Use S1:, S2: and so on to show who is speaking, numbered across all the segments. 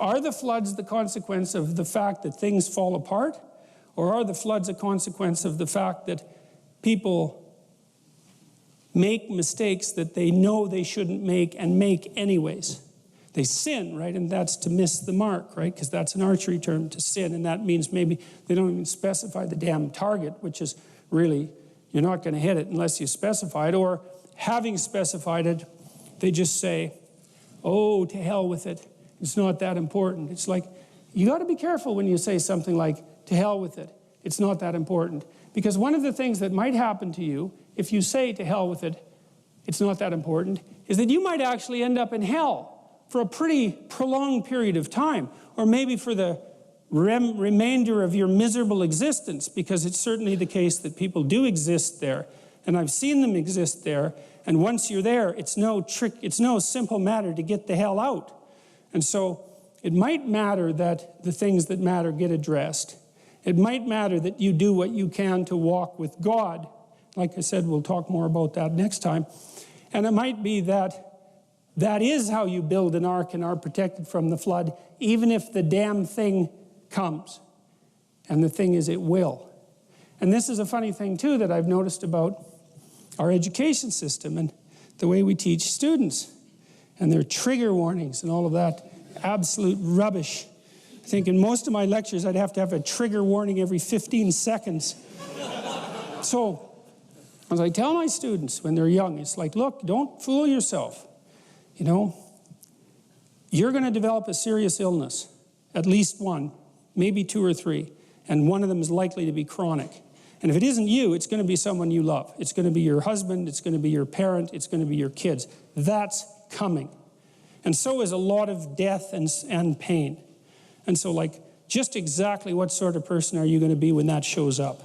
S1: are the floods the consequence of the fact that things fall apart? Or are the floods a consequence of the fact that people make mistakes that they know they shouldn't make and make anyways? They sin, right? And that's to miss the mark, right? Because that's an archery term, to sin. And that means maybe they don't even specify the damn target, which is really, you're not going to hit it unless you specify it. Or having specified it, they just say, oh, to hell with it. It's not that important. It's like, you got to be careful when you say something like, to hell with it. It's not that important. Because one of the things that might happen to you if you say to hell with it, it's not that important, is that you might actually end up in hell for a pretty prolonged period of time, or maybe for the remainder of your miserable existence, because it's certainly the case that people do exist there, and I've seen them exist there, and once you're there, it's no trick, it's no simple matter to get the hell out. And so it might matter that the things that matter get addressed. It might matter that you do what you can to walk with God. Like I said, we'll talk more about that next time. And it might be that that is how you build an ark and are protected from the flood, even if the damn thing comes. And the thing is, it will. And this is a funny thing, too, that I've noticed about our education system and the way we teach students and their trigger warnings and all of that absolute rubbish. I think in most of my lectures, I'd have to have a trigger warning every 15 seconds. So, as I tell my students when they're young, it's like, look, don't fool yourself. You know, you're going to develop a serious illness, at least one, maybe two or three, and one of them is likely to be chronic. And if it isn't you, it's going to be someone you love. It's going to be your husband, it's going to be your parent, it's going to be your kids. That's coming. And so is a lot of death and pain. And so, like, just exactly what sort of person are you going to be when that shows up?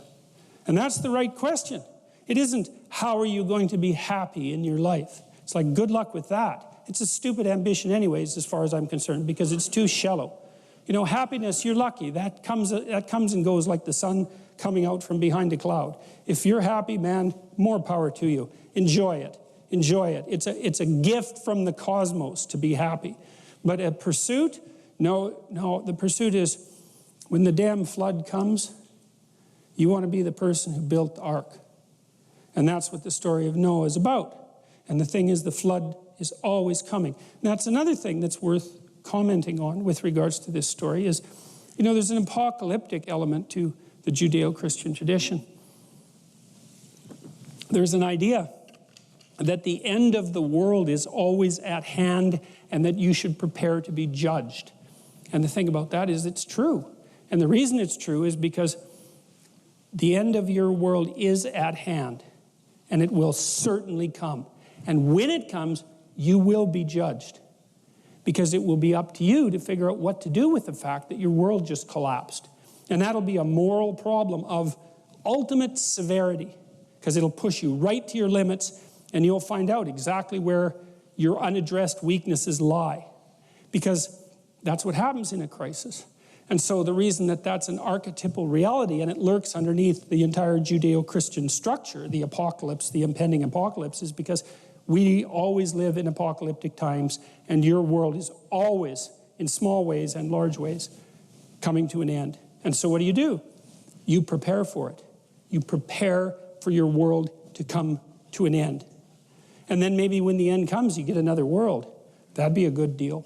S1: And that's the right question. It isn't, how are you going to be happy in your life? It's like, good luck with that. It's a stupid ambition anyways, as far as I'm concerned, because it's too shallow. You know, happiness, you're lucky. That comes and goes like the sun coming out from behind a cloud. If you're happy, man, more power to you. Enjoy it. Enjoy it. It's a gift from the cosmos to be happy. But a pursuit, no, the pursuit is, when the damn flood comes, you want to be the person who built the ark. And that's what the story of Noah is about. And the thing is, the flood is always coming. And that's another thing that's worth commenting on with regards to this story is, you know, there's an apocalyptic element to the Judeo-Christian tradition. There's an idea that the end of the world is always at hand and that you should prepare to be judged. And the thing about that is, it's true. And the reason it's true is because the end of your world is at hand, and it will certainly come. And when it comes, you will be judged, because it will be up to you to figure out what to do with the fact that your world just collapsed. And that'll be a moral problem of ultimate severity, because it'll push you right to your limits, and you'll find out exactly where your unaddressed weaknesses lie, because that's what happens in a crisis. And so the reason that that's an archetypal reality, and it lurks underneath the entire Judeo-Christian structure, the apocalypse, the impending apocalypse, is because we always live in apocalyptic times, and your world is always, in small ways and large ways, coming to an end. And so what do? You prepare for it. You prepare for your world to come to an end. And then maybe when the end comes, you get another world. That'd be a good deal.